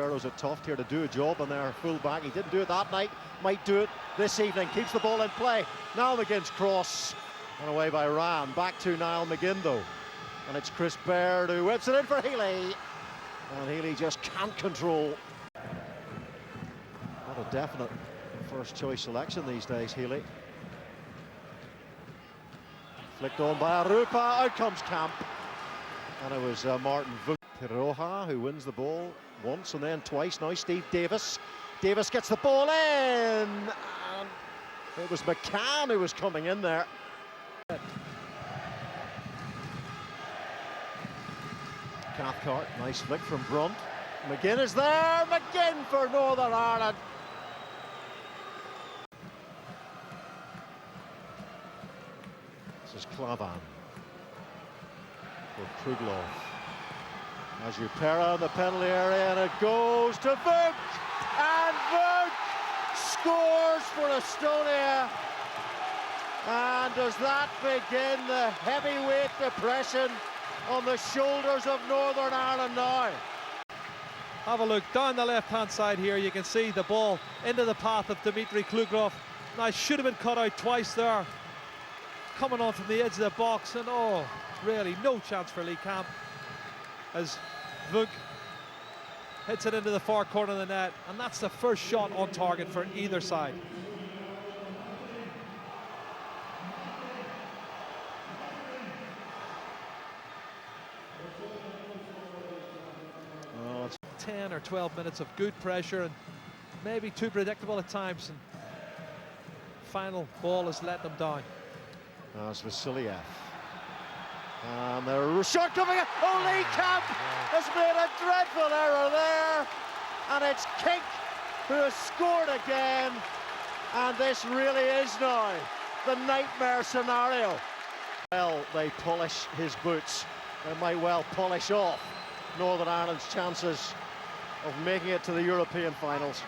Barrow's at Toft here to do a job on their full back. He didn't do it that night, might do it this evening. Keeps the ball in play. Niall McGinn's cross and away by Ram. Back to Niall McGinn though. And it's Chris Baird who whips it in for Healy. And Healy just can't control. Not a definite first choice selection these days, Healy. Flicked on by Arupa, out comes Camp. And it was Martin Piroja who wins the ball once and then twice. Now Steve Davis. Davis gets the ball in. And it was McCann who was coming in there. Cathcart, nice flick from Brunt. McGinn is there. McGinn for Northern Ireland. This is Clavan for Kruglov. Ajupera in the penalty area, and it goes to Vuk, and Vuk scores for Estonia. And does that begin the heavyweight depression on the shoulders of Northern Ireland now? Have a look down the left-hand side here. You can see the ball into the path of Dmitry Kruglov. Now, should have been cut out twice there. Coming on from the edge of the box, and oh, really no chance for Lee Camp as Vuk hits it into the far corner of the net, and that's the first shot on target for either side. Oh, it's 10 or 12 minutes of good pressure and maybe too predictable at times, and final ball has let them down. Now it's Vasiliev. And the shot coming in. Oh, Lee Camp has made a dreadful error there. And it's Kink who has scored again. And this really is now the nightmare scenario. Well, they polish his boots. They might well polish off Northern Ireland's chances of making it to the European finals.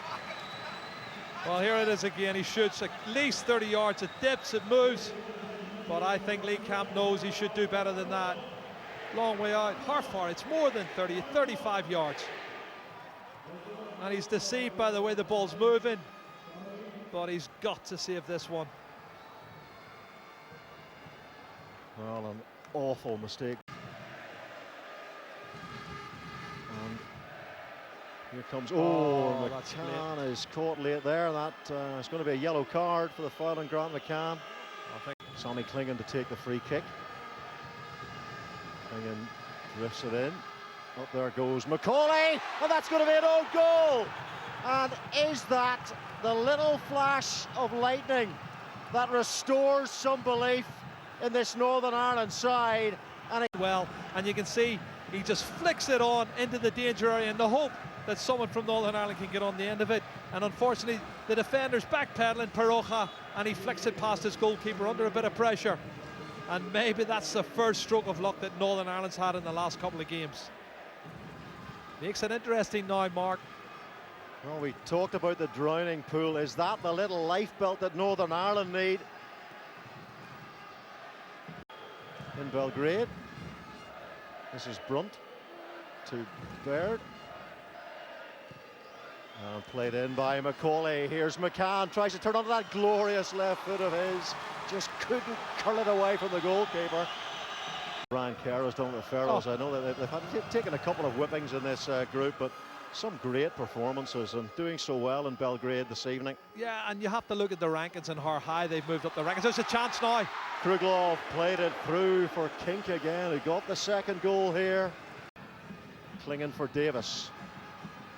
Well, here it is again. He shoots at least 30 yards. It dips, it moves. But I think Lee Camp knows he should do better than that. Long way out. How far? It's more than 30, 35 yards. And he's deceived by the way the ball's moving. But he's got to save this one. Well, an awful mistake. And here comes, McCann is caught late there. That is going to be a yellow card for the foul on Grant McCann. I think Sonny Clingan to take the free kick. Clingan drifts it in. Up there goes Macaulay, and that's going to be an own goal. And is that the little flash of lightning that restores some belief in this Northern Ireland side? And you can see he just flicks it on into the danger area in the hope that someone from Northern Ireland can get on the end of it. And unfortunately, the defender's backpedaling, Piroja, and he flicks it past his goalkeeper under a bit of pressure. And maybe that's the first stroke of luck that Northern Ireland's had in the last couple of games. Makes it interesting now, Mark. Well, we talked about the drowning pool. Is that the little lifebelt that Northern Ireland need? In Belgrade, this is Brunt to Baird. And played in by Macaulay. Here's McCann, tries to turn onto that glorious left foot of his. Just couldn't curl it away from the goalkeeper. Brian Kerr's done with the Ferrells. I know that they've had taken a couple of whippings in this group, but some great performances and doing so well in Belgrade this evening. Yeah, and you have to look at the rankings and how high they've moved up the rankings. There's a chance now. Kruglov played it through for Kink again, who got the second goal here. Clinging for Davis.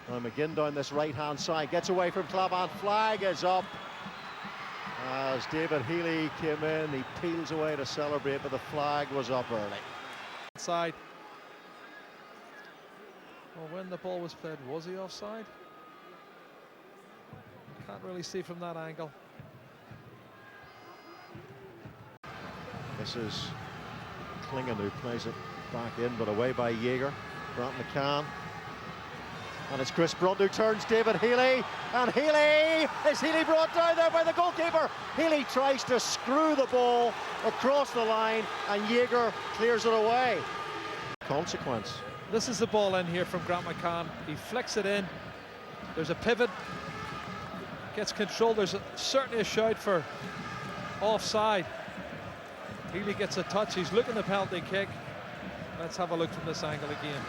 Now McGinn down this right-hand side, gets away from Clavan. Flag is up. As David Healy came in, he peels away to celebrate, but the flag was up early. Side. Well, when the ball was played, was he offside? Can't really see from that angle. This is Clingan who plays it back in, but away by Jaeger. Grant McCann. And it's Chris Brunt who turns David Healy. And Healy! Is Healy brought down there by the goalkeeper? Healy tries to screw the ball across the line, and Jaeger clears it away. Consequence. This is the ball in here from Grant McCann. He flicks it in. There's a pivot. Gets control. There's certainly a shout for offside. Healy gets a touch. He's looking the penalty kick. Let's have a look from this angle again.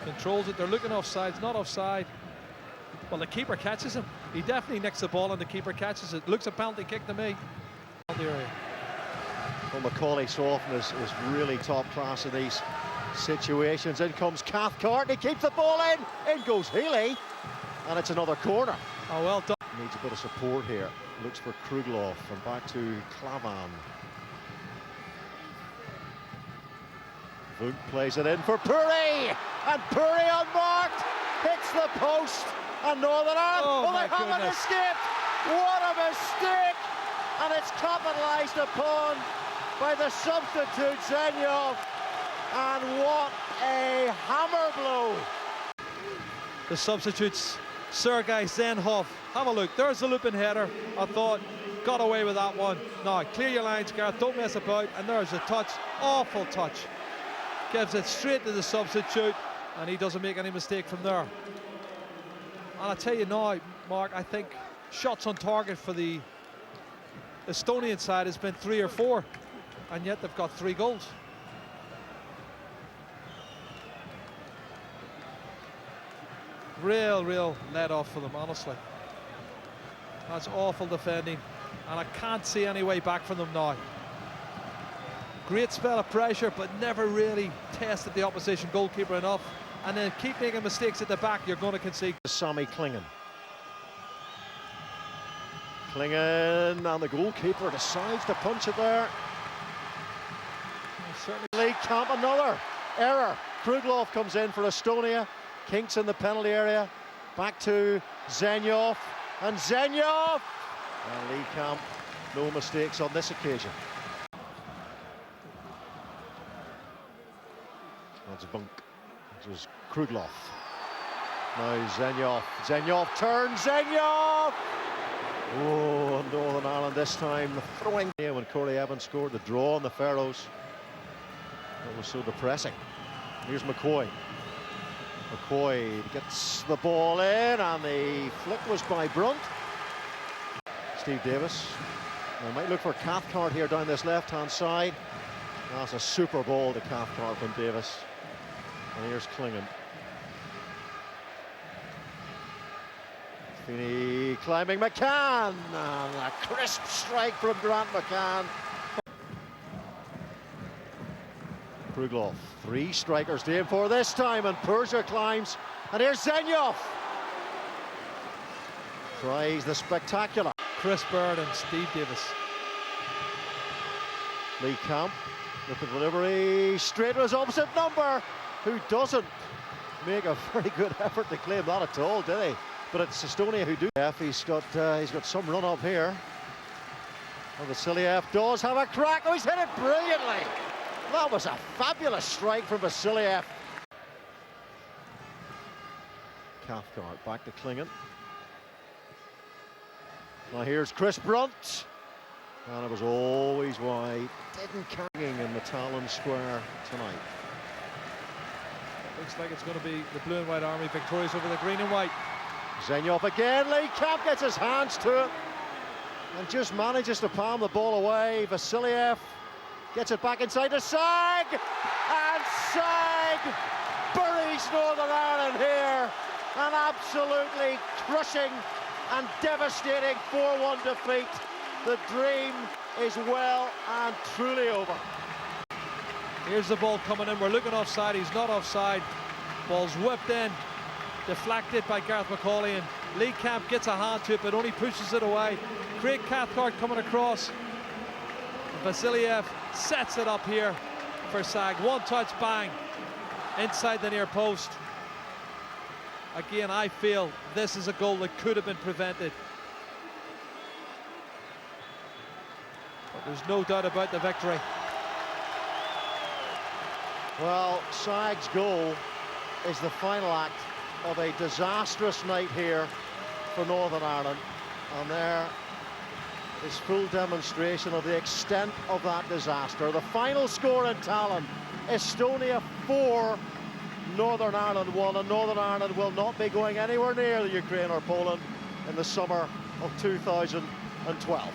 Controls it. They're looking offside. It's not offside. Well, the keeper catches him. He definitely nicks the ball and the keeper catches it. Looks a penalty kick to me. Well, Macaulay so often is really top class in these situations. In comes Cathcart, he keeps the ball in. In goes Healy, and it's another corner. Oh, well done. Needs a bit of support here. Looks for Krugloff, and back to Clavan. Vunk plays it in for Puri, and Puri unmarked hits the post, and Northern Ireland, they haven't escaped. What a mistake, and it's capitalised upon by the substitute Zenyov, and what a hammer blow. The substitutes, Sergei Zenhov. Have a look, there's the looping header. I thought, got away with that one. Now, clear your lines, Gareth, don't mess about, and there's a touch, awful touch. Gives it straight to the substitute, and he doesn't make any mistake from there. And I tell you now, Mark, I think shots on target for the Estonian side has been 3 or 4, and yet they've got 3 goals. Real let off for them, honestly. That's awful defending, and I can't see any way back from them now. Great spell of pressure, but never really tested the opposition goalkeeper enough. And then keep making mistakes at the back, you're going to concede. Sammy Klingon. Klingon, and the goalkeeper decides to punch it there. Lee Camp, another error. Krugloff comes in for Estonia. Kinks in the penalty area. Back to Zenyov, and Zenyov! And Lee Camp, no mistakes on this occasion. That's Vunk. This was Krugloff. Now Zenyov. Zenyov turns. Zenyov! Oh, Northern Ireland this time throwing. When Corey Evans scored the draw on the Faroes, that was so depressing. Here's McCoy. McCoy gets the ball in, and the flick was by Brunt. Steve Davis. I might look for Cathcart here down this left-hand side. That's a super ball to Cathcart from Davis. And here's Klingon. Feeney climbing McCann, and a crisp strike from Grant McCann. Krugloff, 3 strikers to aim for this time, and Persia climbs, and here's Zenyov. Tries the spectacular. Chris Bird and Steve Davis. Lee Camp, looking for delivery, straight to his opposite number, who doesn't make a very good effort to claim that at all, did he? But it's Estonia who do. He's got some run up here. Well, Vasiliev does have a crack. Oh, he's hit it brilliantly. That was a fabulous strike from Vasiliev. Cathcart back to Klingon. Now here's Chris Brunt. And it was always wide. Didn't carrying in the Talon Square tonight. Looks like it's going to be the Blue and White Army victorious over the Green and White. Zenyov again. Lee Camp gets his hands to it and just manages to palm the ball away. Vasiliev gets it back inside to Sag, and Sag buries Northern Ireland here. An absolutely crushing and devastating 4-1 defeat. The dream is well and truly over. Here's the ball coming in. We're looking offside. He's not offside. Ball's whipped in, deflected by Gareth McCauley, and Lee Camp gets a hand to it, but only pushes it away. Craig Cathcart coming across. And Vasiliev sets it up here for Sag. One touch, bang, inside the near post. Again, I feel this is a goal that could have been prevented. But there's no doubt about the victory. Well, Sag's goal is the final act of a disastrous night here for Northern Ireland, and there is full demonstration of the extent of that disaster. The final score in Tallinn Estonia 4, Northern Ireland 1, and Northern Ireland will not be going anywhere near the Ukraine or Poland in the summer of 2012.